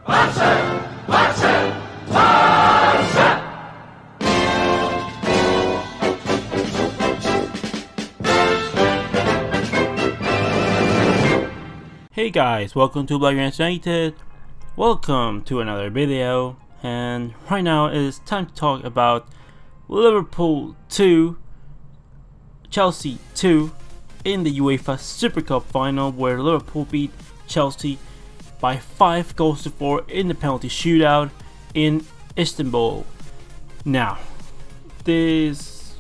Hey guys, welcome to Black United. Welcome to another video, and right now it is time to talk about Liverpool 2, Chelsea 2 in the UEFA Supercup final, where Liverpool beat Chelsea by 5 goals to 4 in the penalty shootout in Istanbul. Now, this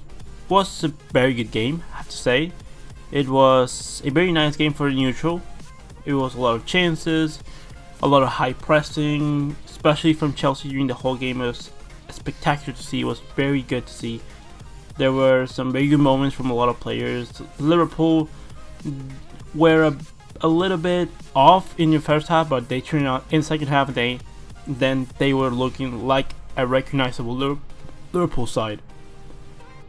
was a very good game, I have to say. It was a very nice game for the neutral. It was a lot of chances, a lot of high pressing, especially from Chelsea during the whole game. It was spectacular to see. It was very good to see. There were some very good moments from a lot of players. Liverpool were a little bit off in the first half, but they turned out in the second half. Then they were looking like a recognizable Liverpool side.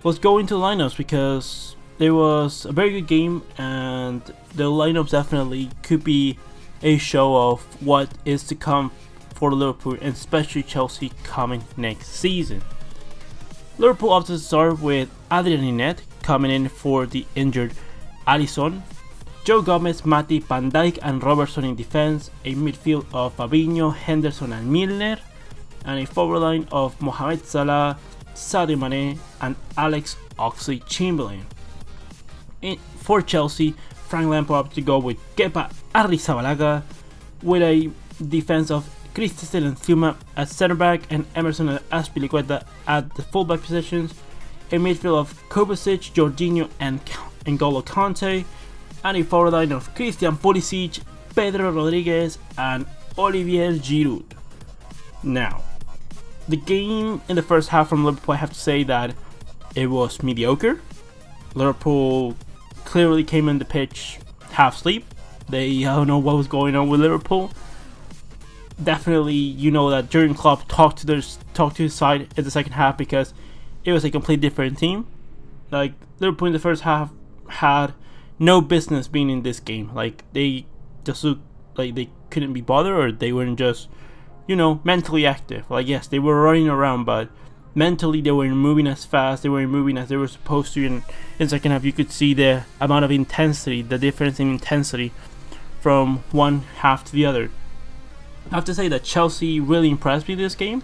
Let's go into lineups, because it was a very good game, and the lineups definitely could be a show of what is to come for Liverpool, and especially Chelsea coming next season. Liverpool opted to start with Adrian coming in for the injured Alisson, Joe Gomez, Mathc, Van Dijk and Robertson in defense, a midfield of Fabinho, Henderson and Milner, and a forward line of Mohamed Salah, Sadio Mane and Alex Oxlade-Chamberlain. For Chelsea, Frank Lampard opted to go with Kepa Arrizabalaga, with a defense of Christensen and Thuma at centre back and Emerson and Azpilicueta at the fullback positions, a midfield of Kovacic, Jorginho and N'Golo Kante, and a forward line of Christian Pulisic, Pedro Rodriguez and Olivier Giroud. Now, the game in the first half from Liverpool, I have to say that it was mediocre. Liverpool clearly came in the pitch half asleep. I don't know what was going on with Liverpool. Definitely, you know that Jurgen Klopp talked to his side in the second half, because it was a completely different team. Like, Liverpool in the first half had no business being in this game. Like, they just looked like they couldn't be bothered, or they weren't just, you know, mentally active. Like, yes, they were running around, but mentally they weren't moving as fast, they weren't moving as they were supposed to. In the second half, you could see the amount of intensity, the difference in intensity from one half to the other. I have to say that Chelsea really impressed me this game.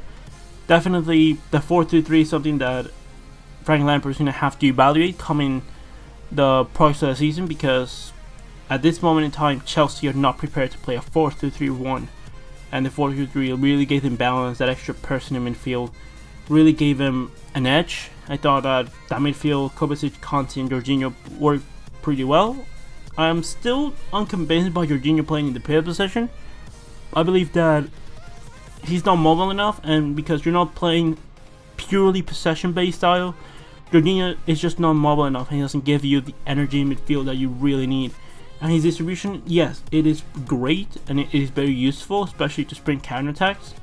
Definitely the 4-2-3 is something that Frank Lampard is going to have to evaluate coming the progress of the season, because at this moment in time Chelsea are not prepared to play a 4-2-3-1, and the 4-2-3 really gave them balance. That extra person in midfield really gave him an edge. I thought that midfield, Kovacic, Kante and Jorginho worked pretty well. I'm still unconvinced by Jorginho playing in the pivot position. I believe that he's not mobile enough, and because you're not playing purely possession based style, Jorginho is just not mobile enough, and he doesn't give you the energy in midfield that you really need. And his distribution, yes, it is great and it is very useful, especially to sprint counterattacks.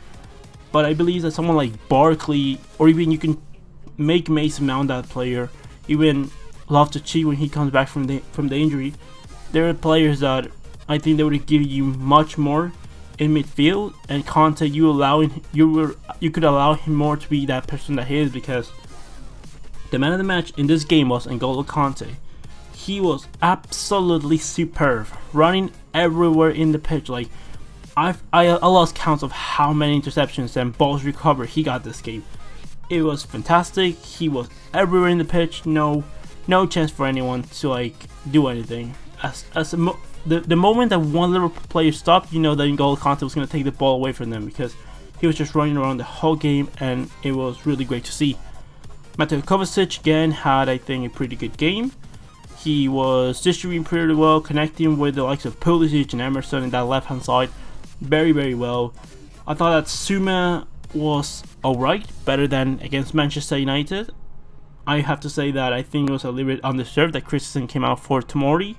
But I believe that someone like Barkley, or even you can make Mason Mount that player, even Loftus-Cheek when he comes back from the injury, there are players that I think they would give you much more in midfield. And Kante, you could allow him more to be that person that he is, because the man of the match in this game was N'Golo Kante. He was absolutely superb, running everywhere in the pitch. Like, I lost count of how many interceptions and balls recovered he got this game. It was fantastic. He was everywhere in the pitch. No chance for anyone to like do anything. The moment that one Liverpool player stopped, you know that N'Golo Kante was going to take the ball away from them, because he was just running around the whole game, and it was really great to see. Mateo Kovacic again had, I think, a pretty good game. He was distributing pretty well, connecting with the likes of Pulisic and Emerson in that left hand side very, very well. I thought that Suma was alright, better than against Manchester United. I have to say that I think it was a little bit undeserved that Christensen came out for Tomori.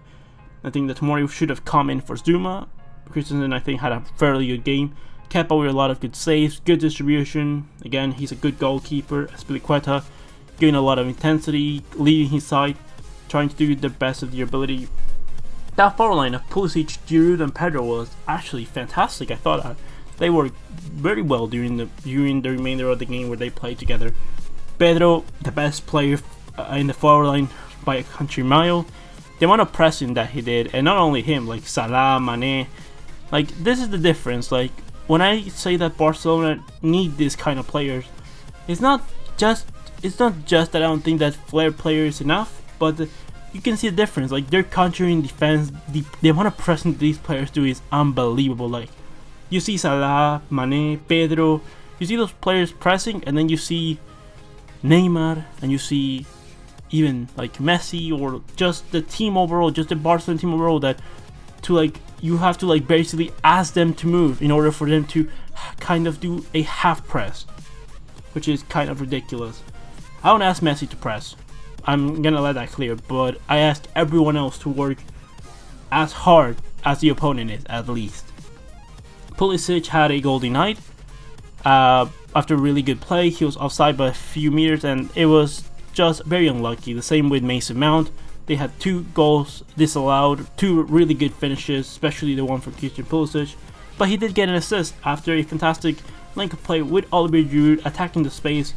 I think that Tomori should have come in for Zuma. Christensen, I think, had a fairly good game. Kepa with a lot of good saves, good distribution. Again, he's a good goalkeeper. Azpilicueta giving a lot of intensity, leading his side, trying to do the best of their ability. That forward line of Pulisic, Giroud and Pedro was actually fantastic. I thought that They worked very well during the remainder of the game where they played together. Pedro, the best player in the forward line by a country mile. The amount of pressing that he did, and not only him, like Salah, Mane, like this is the difference. Like when I say that Barcelona need this kind of players, it's not just that I don't think that flair player is enough, but you can see the difference. Like their countering defense, the amount of pressing these players do is unbelievable. Like you see Salah, Mane, Pedro, you see those players pressing, and then you see Neymar, and you see even like Messi, or just the team overall, just the Barcelona team overall, that to like you have to like basically ask them to move in order for them to kind of do a half press, which is kind of ridiculous. I don't ask Messi to press, I'm gonna let that clear, but I ask everyone else to work as hard as the opponent is, at least. Pulisic had a goal denied after a really good play. He was offside by a few meters, and it was just very unlucky. The same with Mason Mount. They had 2 goals disallowed, 2 really good finishes, especially the one from Christian Pulisic. But he did get an assist after a fantastic link of play with Olivier Giroud attacking the space.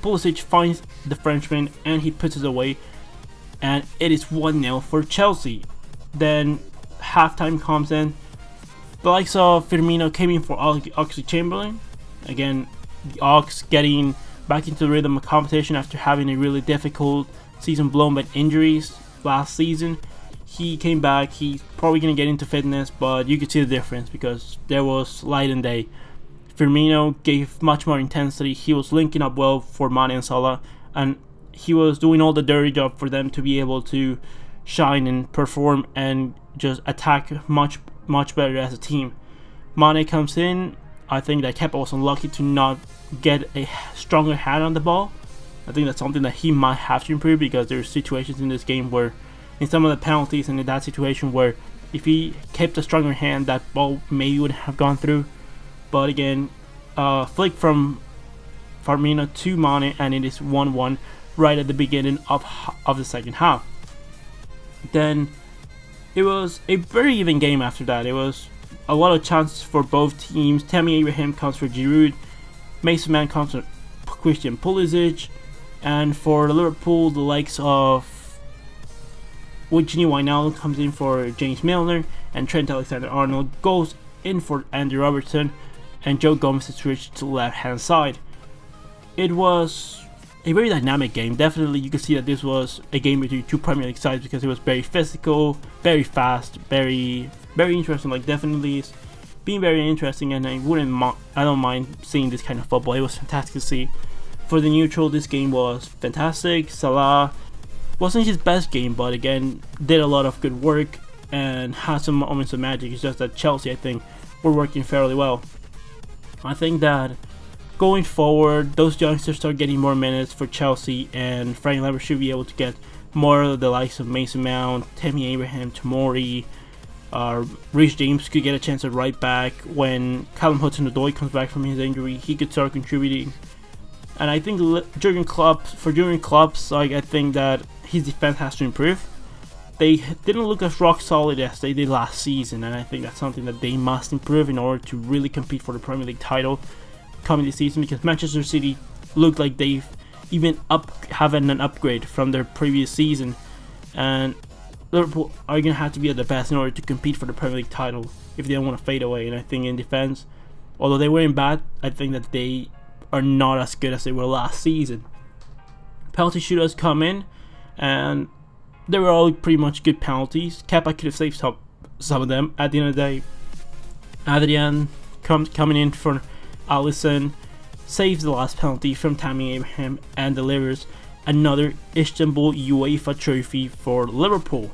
Pulisic finds the Frenchman and he puts it away, and it is 1-0 for Chelsea. Then halftime comes in. The likes of Firmino came in for Oxlade-Chamberlain. Again, the Ox getting back into the rhythm of competition after having a really difficult season blown by injuries last season. He came back. He's probably going to get into fitness, but you could see the difference because there was light and day. Firmino gave much more intensity. He was linking up well for Mane and Salah, and he was doing all the dirty job for them to be able to shine and perform and just attack much better as a team. Mane comes in. I think that Kepa was unlucky to not get a stronger hand on the ball. I think that's something that he might have to improve, because there's situations in this game where, in some of the penalties and in that situation, where if he kept a stronger hand, that ball maybe would have gone through. But again, flick from Firmino to Mane, and it is 1-1 right at the beginning of the second half. Then it was a very even game after that. It was a lot of chances for both teams. Tammy Abraham comes for Giroud, Mason Mount comes for Christian Pulisic, and for Liverpool, the likes of Gini Wijnaldum comes in for James Milner, and Trent Alexander-Arnold goes in for Andy Robertson, and Joe Gomez is switched to the left hand side. It was a very dynamic game. Definitely you can see that this was a game between 2 Premier League sides, because it was very physical, very fast, very interesting. Like definitely it's being very interesting, and I don't mind seeing this kind of football. It was fantastic to see. For the neutral, this game was fantastic. Salah wasn't his best game, but again did a lot of good work and had some moments of magic. It's just that Chelsea, I think, were working fairly well. I think that going forward, those youngsters start getting more minutes for Chelsea, and Frank Lampard should be able to get more of the likes of Mason Mount, Tammy Abraham, Tomori. Reece James could get a chance at right back. When Callum Hudson-Odoi comes back from his injury, he could start contributing. And I think Jurgen Klopp, like, I think that his defense has to improve. They didn't look as rock solid as they did last season, and I think that's something that they must improve in order to really compete for the Premier League title coming this season, because Manchester City looked like they've even having an upgrade from their previous season, and Liverpool are going to have to be at their best in order to compete for the Premier League title if they don't want to fade away. And I think in defense, although they weren't bad, I think that they are not as good as they were last season. Penalty shooters come in, and they were all pretty much good penalties. Kepa could have saved some of them. At the end of the day, Adrian coming in for Alisson saves the last penalty from Tammy Abraham and delivers another Istanbul UEFA trophy for Liverpool.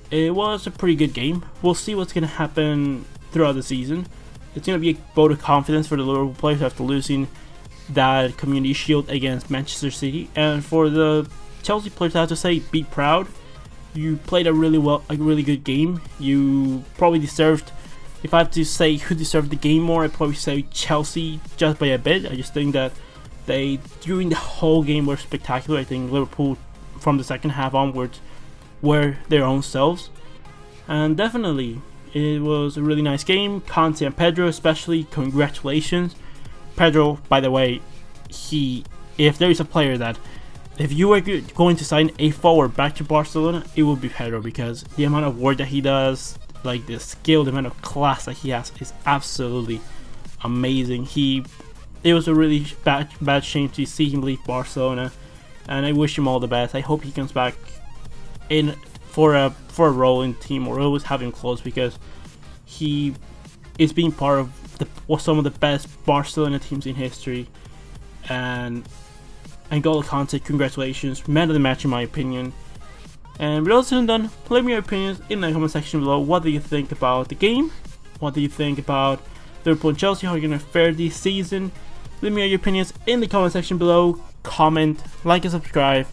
It was a pretty good game. We'll see what's going to happen throughout the season. It's going to be a vote of confidence for the Liverpool players after losing that Community Shield against Manchester City. And for the Chelsea players, I have to say, be proud. You played a really good game. You probably deserved, if I have to say who deserved the game more, I'd probably say Chelsea just by a bit. I just think that they, during the whole game, were spectacular. I think Liverpool, from the second half onwards, were their own selves. And definitely, It was a really nice game. Conte and Pedro especially, congratulations. Pedro, by the way, if there is a player that, if you were going to sign a forward back to Barcelona, it would be Pedro, because the amount of work that he does, like the skill, the amount of class that he has is absolutely amazing. It was a really bad shame to see him leave Barcelona, and I wish him all the best. I hope he comes back in for a role in the team, or always have him close, because he is being part of some of the best Barcelona teams in history. And N'Golo Kante, congratulations, man of the match in my opinion. And with all said and done, leave me your opinions in the comment section below. What do you think about the game? What do you think about Liverpool and Chelsea? How are you going to fare this season? Leave me your opinions in the comment section below. Comment, like and subscribe.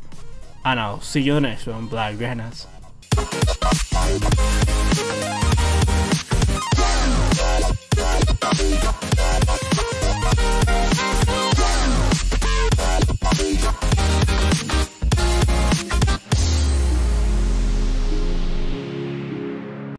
And I'll see you in the next one, Black Granas.